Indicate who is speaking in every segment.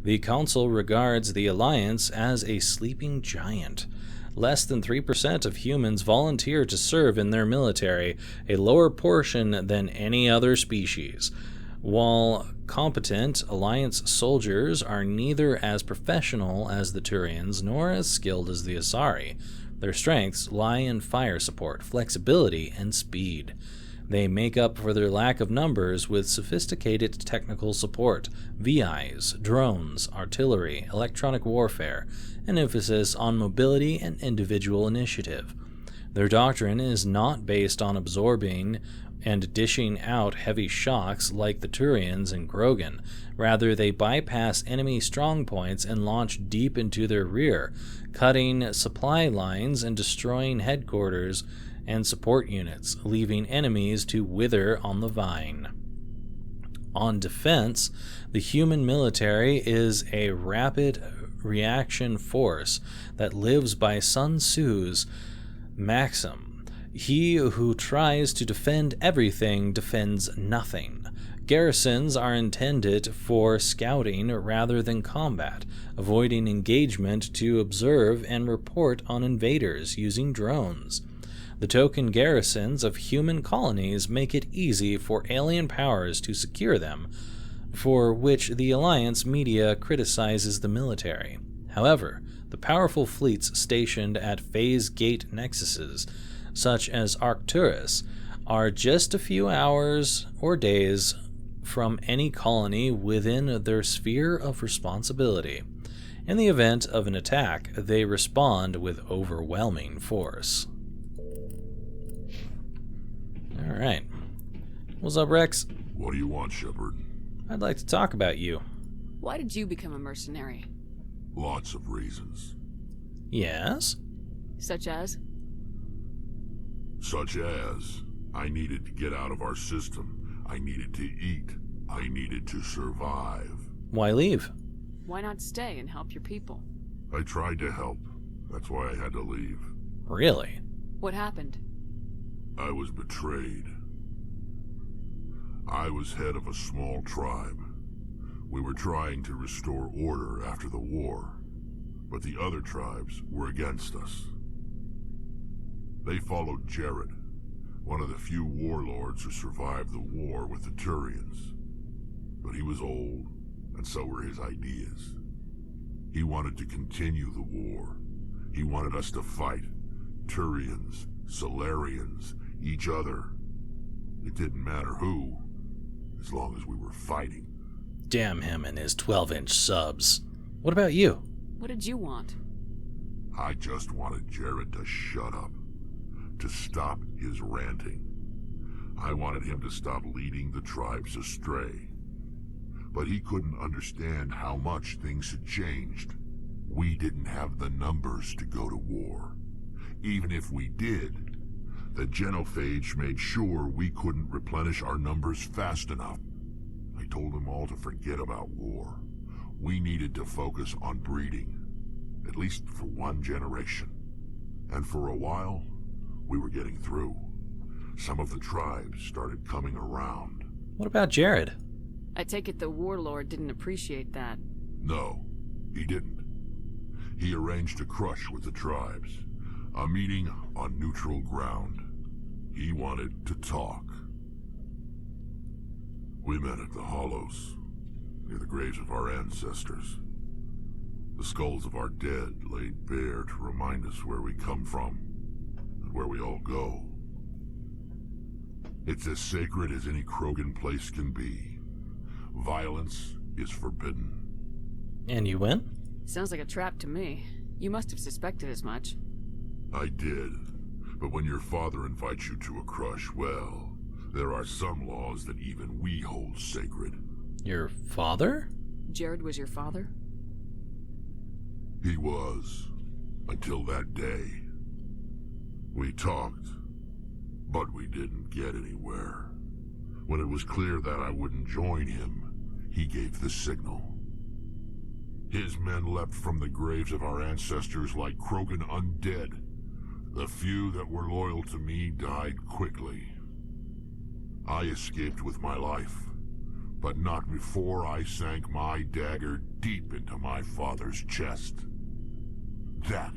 Speaker 1: The Council regards the Alliance as a sleeping giant. Less than 3% of humans volunteer to serve in their military, a lower portion than any other species. While competent, Alliance soldiers are neither as professional as the Turians nor as skilled as the Asari. Their strengths lie in fire support, flexibility, and speed. They make up for their lack of numbers with sophisticated technical support, VIs, drones, artillery, electronic warfare, an emphasis on mobility and individual initiative. Their doctrine is not based on absorbing and dishing out heavy shocks like the Turians and Krogan. Rather, they bypass enemy strongpoints and launch deep into their rear, cutting supply lines and destroying headquarters and support units, leaving enemies to wither on the vine. On defense, the human military is a rapid reaction force that lives by Sun Tzu's maxim: he who tries to defend everything defends nothing. Garrisons are intended for scouting rather than combat, avoiding engagement to observe and report on invaders using drones. The token garrisons of human colonies make it easy for alien powers to secure them, for which the Alliance media criticizes the military. However, the powerful fleets stationed at phase gate nexuses, such as Arcturus, are just a few hours or days from any colony within their sphere of responsibility. In the event of an attack, they respond with overwhelming force. Alright. What's up, Rex?
Speaker 2: What do you want, Sheppard?
Speaker 1: I'd like to talk about you.
Speaker 3: Why did you become a mercenary?
Speaker 2: Lots of reasons.
Speaker 1: Yes?
Speaker 3: Such as?
Speaker 2: Such as, I needed to get out of our system. I needed to eat. I needed to survive.
Speaker 1: Why leave?
Speaker 3: Why not stay and help your people?
Speaker 2: I tried to help. That's why I had to leave.
Speaker 1: Really?
Speaker 3: What happened?
Speaker 2: I was betrayed. I was head of a small tribe. We were trying to restore order after the war, but the other tribes were against us. They followed Jared, one of the few warlords who survived the war with the Turians. But he was old, and so were his ideas. He wanted to continue the war. He wanted us to fight. Turians, Solarians, each other. It didn't matter who, as long as we were fighting.
Speaker 1: Damn him and his 12-inch subs. What about you?
Speaker 3: What did you want?
Speaker 2: I just wanted Jared to shut up, to stop his ranting. I wanted him to stop leading the tribes astray. But he couldn't understand how much things had changed. We didn't have the numbers to go to war. Even if we did, the genophage made sure we couldn't replenish our numbers fast enough. I told them all to forget about war. We needed to focus on breeding, at least for one generation. And for a while, we were getting through. Some of the tribes started coming around.
Speaker 1: What about Jared?
Speaker 3: I take it the warlord didn't appreciate that.
Speaker 2: No, he didn't. He arranged a crush with the tribes. A meeting on neutral ground. He wanted to talk. We met at the Hollows, near the graves of our ancestors. The skulls of our dead laid bare to remind us where we come from, and where we all go. It's as sacred as any Krogan place can be. Violence is forbidden.
Speaker 1: And you went?
Speaker 3: Sounds like a trap to me. You must have suspected as much.
Speaker 2: I did. But when your father invites you to a crush, well, there are some laws that even we hold sacred.
Speaker 1: Your father?
Speaker 3: Jared was your father?
Speaker 2: He was. Until that day. We talked, but we didn't get anywhere. When it was clear that I wouldn't join him, he gave the signal. His men leapt from the graves of our ancestors like Krogan undead. The few that were loyal to me died quickly. I escaped with my life, but not before I sank my dagger deep into my father's chest. That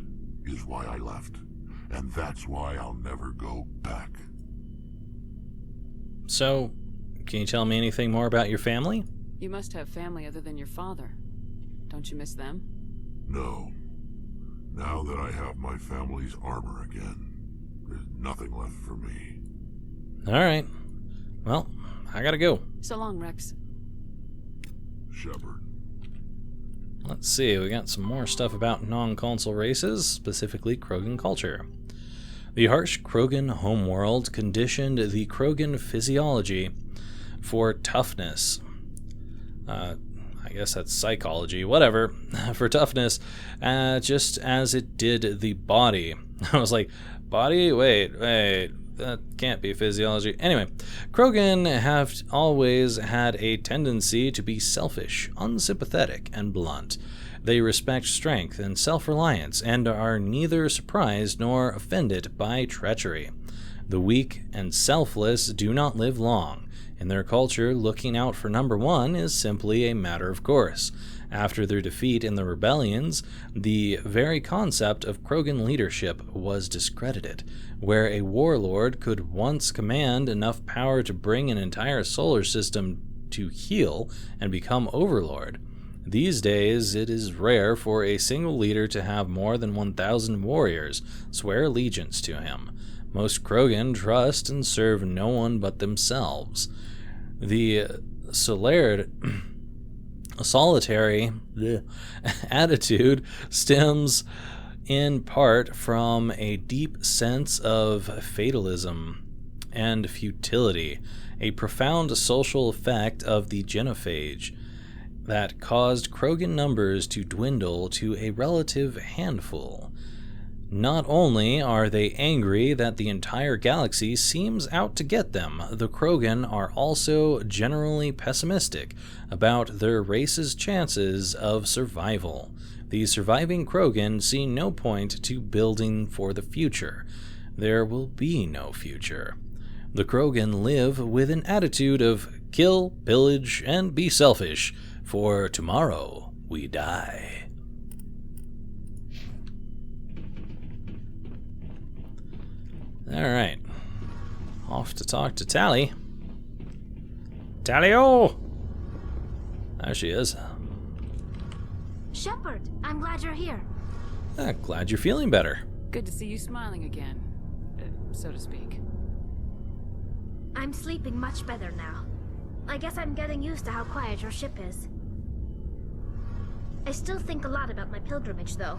Speaker 2: is why I left, and that's why I'll never go back.
Speaker 1: So, can you tell me anything more about your family?
Speaker 3: You must have family other than your father. Don't you miss them?
Speaker 2: No. Now that I have my family's armor again, there's nothing left for me.
Speaker 1: Alright. Well, I gotta go.
Speaker 3: So long, Rex.
Speaker 2: Sheppard.
Speaker 1: Let's see, we got some more stuff about non-console races, specifically Krogan culture. The harsh Krogan homeworld conditioned the Krogan physiology for toughness. I guess that's psychology, whatever, for toughness, just as it did the body. I was like, body? Wait, that can't be physiology. Anyway, Krogan have always had a tendency to be selfish, unsympathetic, and blunt. They respect strength and self-reliance, and are neither surprised nor offended by treachery. The weak and selfless do not live long. In their culture, looking out for number one is simply a matter of course. After their defeat in the rebellions, the very concept of Krogan leadership was discredited, where a warlord could once command enough power to bring an entire solar system to heel and become overlord. These days, it is rare for a single leader to have more than 1,000 warriors swear allegiance to him. Most Krogan trust and serve no one but themselves. The solitary attitude stems in part from a deep sense of fatalism and futility, a profound social effect of the genophage that caused Krogan numbers to dwindle to a relative handful. Not only are they angry that the entire galaxy seems out to get them, the Krogan are also generally pessimistic about their race's chances of survival. The surviving Krogan see no point to building for the future. There will be no future. The Krogan live with an attitude of kill, pillage, and be selfish, for tomorrow we die. Alright. Off to talk to Tally. Tally-o! There she is.
Speaker 4: Sheppard, I'm glad you're here.
Speaker 1: Glad you're feeling better.
Speaker 3: Good to see you smiling again, so to speak.
Speaker 4: I'm sleeping much better now. I guess I'm getting used to how quiet your ship is. I still think a lot about my pilgrimage, though.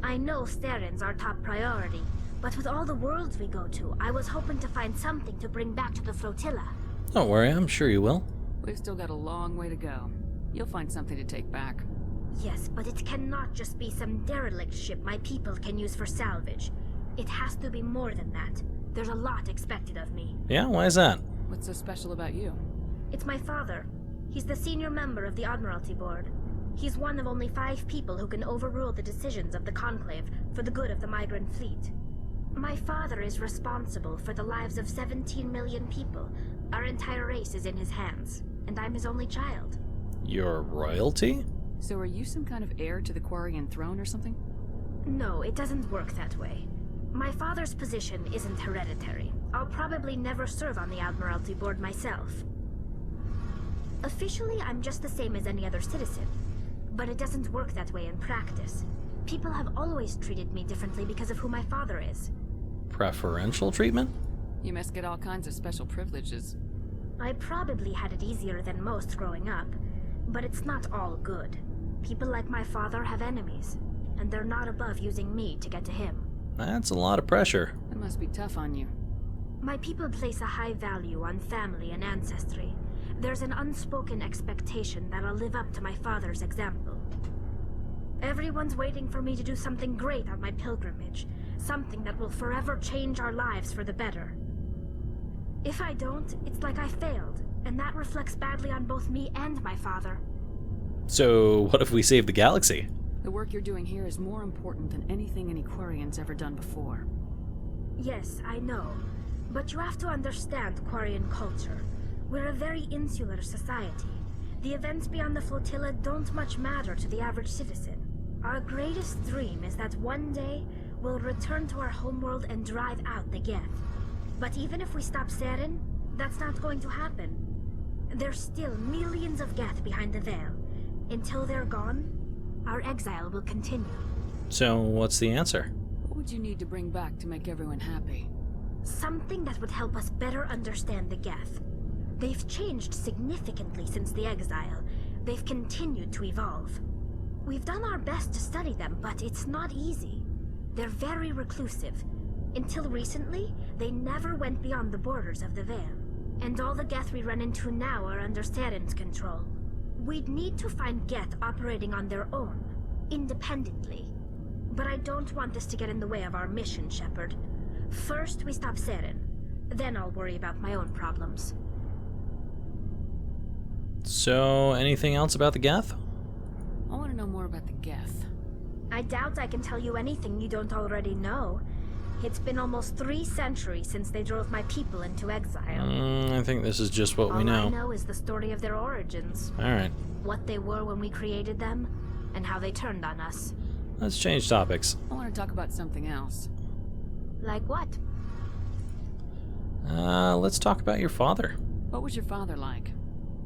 Speaker 4: I know Steren's our top priority, but with all the worlds we go to, I was hoping to find something to bring back to the flotilla.
Speaker 1: Don't worry, I'm sure you will.
Speaker 3: We've still got a long way to go. You'll find something to take back.
Speaker 4: Yes, but it cannot just be some derelict ship my people can use for salvage. It has to be more than that. There's a lot expected of me.
Speaker 1: Yeah, why is that?
Speaker 3: What's so special about you?
Speaker 4: It's my father. He's the senior member of the Admiralty Board. He's one of only 5 people who can overrule the decisions of the Conclave for the good of the migrant fleet. My father is responsible for the lives of 17 million people. Our entire race is in his hands, and I'm his only child.
Speaker 1: Your royalty?
Speaker 3: So are you some kind of heir to the Quarian throne or something?
Speaker 4: No, it doesn't work that way. My father's position isn't hereditary. I'll probably never serve on the Admiralty Board myself. Officially, I'm just the same as any other citizen, but it doesn't work that way in practice. People have always treated me differently because of who my father is.
Speaker 1: Preferential treatment?
Speaker 3: You must get all kinds of special privileges.
Speaker 4: I probably had it easier than most growing up, but it's not all good. People like my father have enemies, and they're not above using me to get to him.
Speaker 1: That's a lot of pressure.
Speaker 3: It must be tough on you.
Speaker 4: My people place a high value on family and ancestry. There's an unspoken expectation that I'll live up to my father's example. Everyone's waiting for me to do something great on my pilgrimage, something that will forever change our lives for the better. If I don't, it's like I failed, and that reflects badly on both me and my father.
Speaker 1: So, what if we save the galaxy?
Speaker 3: The work you're doing here is more important than anything any Quarian's ever done before.
Speaker 4: Yes, I know. But you have to understand Quarian culture. We're a very insular society. The events beyond the flotilla don't much matter to the average citizen. Our greatest dream is that one day we'll return to our homeworld and drive out the Geth. But even if we stop Seren, that's not going to happen. There's still millions of Geth behind the veil. Until they're gone, our exile will continue.
Speaker 1: So, what's the answer?
Speaker 3: What would you need to bring back to make everyone happy?
Speaker 4: Something that would help us better understand the Geth. They've changed significantly since the exile. They've continued to evolve. We've done our best to study them, but it's not easy. They're very reclusive. Until recently, they never went beyond the borders of the Veil. And all the Geth we run into now are under Seren's control. We'd need to find Geth operating on their own, independently. But I don't want this to get in the way of our mission, Sheppard. First, we stop Seren. Then I'll worry about my own problems.
Speaker 1: So, anything else about the Geth?
Speaker 3: I want to know more about the Geth.
Speaker 4: I doubt I can tell you anything you don't already know. It's been almost 3 centuries since they drove my people into exile.
Speaker 1: I think this is just what we know.
Speaker 4: All I know is the story of their origins.
Speaker 1: Alright,
Speaker 4: What they were when we created them, and how they turned on us.
Speaker 1: let's change topics.
Speaker 3: I want to talk about something else.
Speaker 4: Like what?
Speaker 1: Let's talk about your father.
Speaker 3: What was your father like?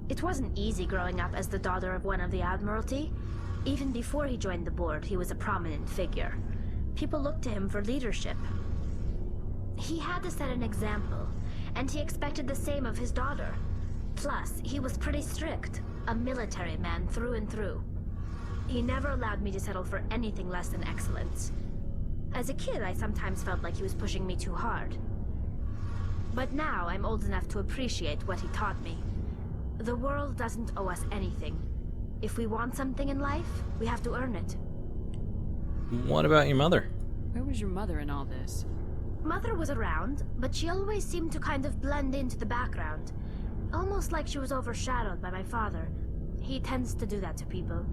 Speaker 4: It wasn't easy growing up as the daughter of one of the Admiralty. Even before he joined the board, he was a prominent figure. People looked to him for leadership. He had to set an example, and he expected the same of his daughter. Plus, he was pretty strict, a military man through and through. He never allowed me to settle for anything less than excellence. As a kid, I sometimes felt like he was pushing me too hard. But now I'm old enough to appreciate what he taught me. The world doesn't owe us anything. If we want something in life, we have to earn it.
Speaker 1: What about your mother?
Speaker 3: Where was your mother in all this?
Speaker 4: Mother was around, but she always seemed to kind of blend into the background. Almost like she was overshadowed by my father. He tends to do that to people.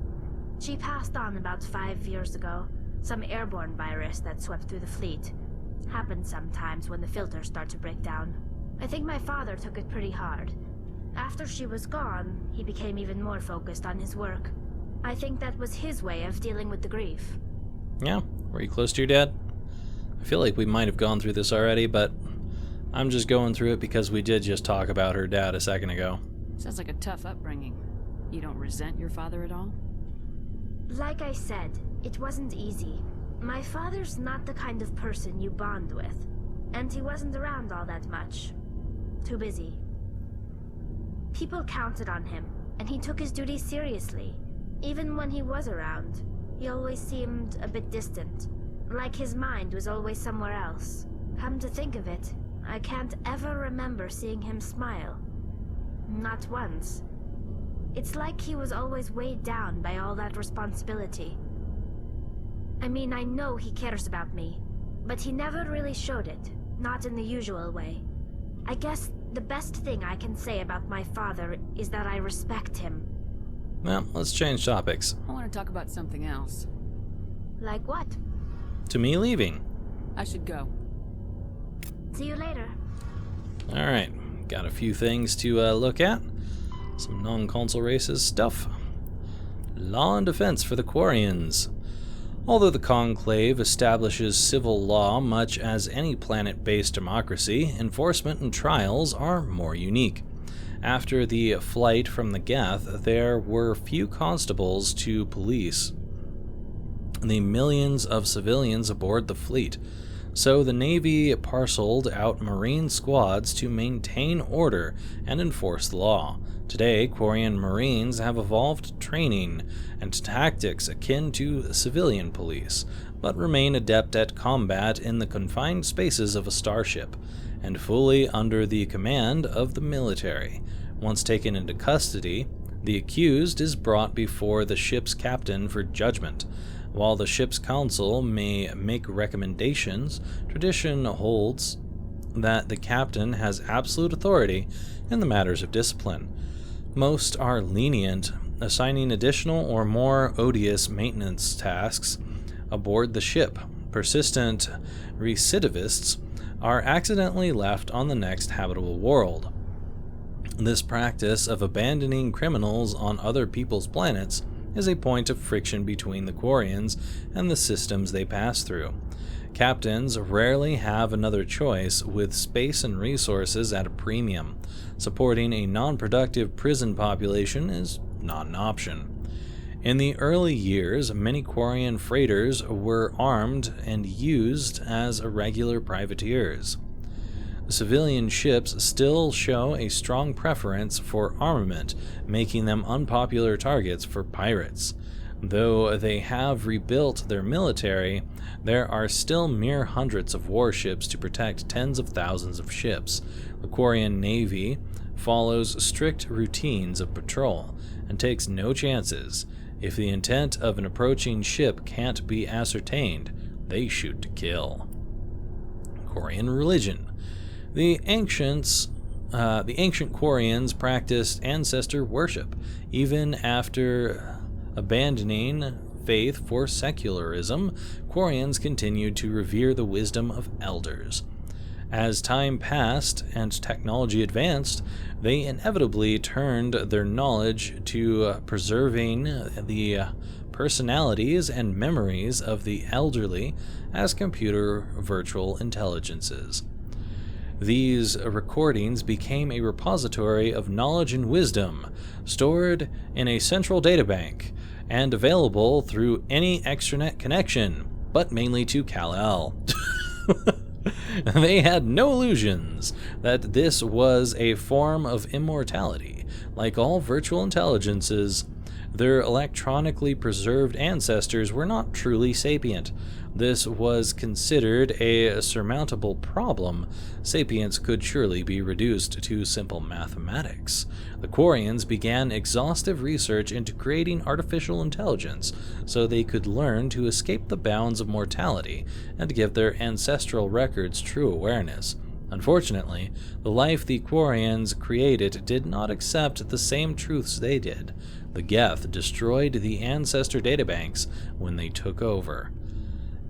Speaker 4: She passed on about 5 years ago. Some airborne virus that swept through the fleet. Happens sometimes when the filters start to break down. I think my father took it pretty hard. After she was gone, he became even more focused on his work. I think that was his way of dealing with the grief.
Speaker 1: Yeah, were you close to your dad? I feel like we might have gone through this already, but I'm just going through it because we did just talk about her dad a second ago.
Speaker 3: Sounds like a tough upbringing. You don't resent your father at all?
Speaker 4: Like I said, it wasn't easy. My father's not the kind of person you bond with. And he wasn't around all that much. Too busy. People counted on him, and he took his duties seriously. Even when he was around, he always seemed a bit distant. Like his mind was always somewhere else. Come to think of it, I can't ever remember seeing him smile. Not once. It's like he was always weighed down by all that responsibility. I mean, I know he cares about me, but he never really showed it, not in the usual way. I guess the best thing I can say about my father is that I respect him.
Speaker 1: Well, let's change topics.
Speaker 3: I want to talk about something else.
Speaker 4: Like what?
Speaker 1: To me leaving.
Speaker 3: I should go.
Speaker 4: See you later.
Speaker 1: Alright, got a few things to look at. Some non-console races stuff. Law and defense for the Quarians. Although the Conclave establishes civil law much as any planet-based democracy, enforcement and trials are more unique. After the flight from the Geth, there were few constables to police the millions of civilians aboard the fleet, so the Navy parceled out Marine squads to maintain order and enforce the law. Today, Quarian Marines have evolved training and tactics akin to civilian police, but remain adept at combat in the confined spaces of a starship, and fully under the command of the military. Once taken into custody, the accused is brought before the ship's captain for judgment. While the ship's council may make recommendations, tradition holds that the captain has absolute authority in the matters of discipline. Most are lenient, assigning additional or more odious maintenance tasks aboard the ship. Persistent recidivists are accidentally left on the next habitable world. This practice of abandoning criminals on other people's planets is a point of friction between the Quarians and the systems they pass through. Captains rarely have another choice, with space and resources at a premium. Supporting a non-productive prison population is not an option. In the early years, many Quarian freighters were armed and used as irregular privateers. Civilian ships still show a strong preference for armament, making them unpopular targets for pirates. Though they have rebuilt their military, there are still mere hundreds of warships to protect tens of thousands of ships. The Quarian Navy follows strict routines of patrol and takes no chances. If the intent of an approaching ship can't be ascertained, they shoot to kill. Quarian religion. The ancient Quarians practiced ancestor worship, even after abandoning faith for secularism. Quarians continued to revere the wisdom of elders. As time passed and technology advanced, they inevitably turned their knowledge to preserving the personalities and memories of the elderly as computer virtual intelligences. These recordings became a repository of knowledge and wisdom, stored in a central databank, and available through any extranet connection, but mainly to Kal-El. They had no illusions that this was a form of immortality. Like all virtual intelligences, their electronically preserved ancestors were not truly sapient. This was considered a surmountable problem. Sapience could surely be reduced to simple mathematics. The Quarians began exhaustive research into creating artificial intelligence so they could learn to escape the bounds of mortality and give their ancestral records true awareness. Unfortunately, the life the Quarians created did not accept the same truths they did. The Geth destroyed the ancestor databanks when they took over.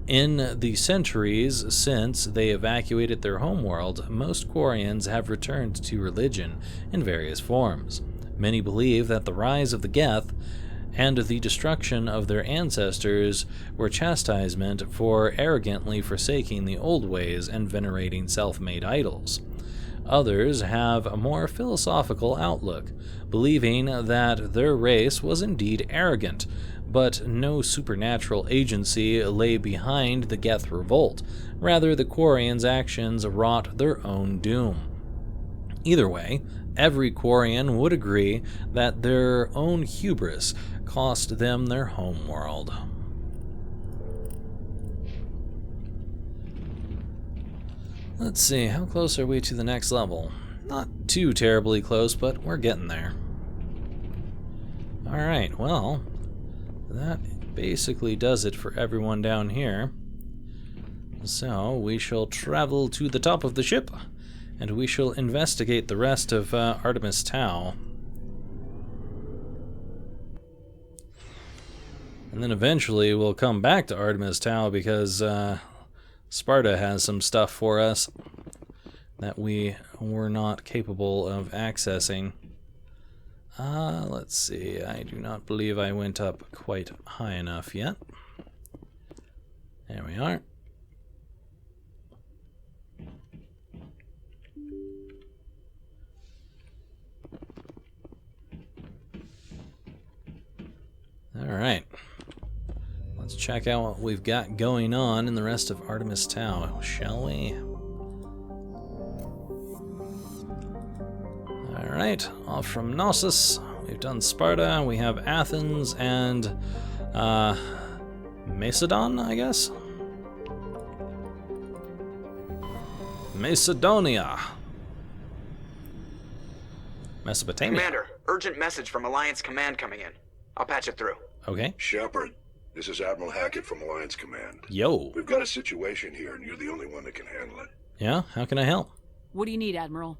Speaker 1: In the centuries since they evacuated their homeworld, most Quarians have returned to religion in various forms. Many believe that the rise of the Geth and the destruction of their ancestors were chastisement for arrogantly forsaking the old ways and venerating self-made idols. Others have a more philosophical outlook, believing that their race was indeed arrogant, but no supernatural agency lay behind the Geth revolt. Rather, the Quarians' actions wrought their own doom. Either way, every Quarian would agree that their own hubris cost them their homeworld. Let's see, how close are we to the next level? Not too terribly close, but we're getting there. Alright, well, that basically does it for everyone down here. So, we shall travel to the top of the ship, and we shall investigate the rest of Artemis Town. And then eventually we'll come back to Artemis Town because Sparta has some stuff for us that we were not capable of accessing. Let's see, I do not believe I went up quite high enough yet. There we are. Alright. Let's check out what we've got going on in the rest of Artemis Town, shall we? Alright, off from Knossos, we've done Sparta, we have Athens and Macedon, I guess? Macedonia. Mesopotamia.
Speaker 5: Commander, urgent message from Alliance Command coming in. I'll patch it through.
Speaker 1: Okay.
Speaker 6: Sheppard, this is Admiral Hackett from Alliance Command.
Speaker 1: Yo.
Speaker 6: We've got a situation here, and you're the only one that can handle it.
Speaker 1: Yeah? How can I help?
Speaker 3: What do you need, Admiral?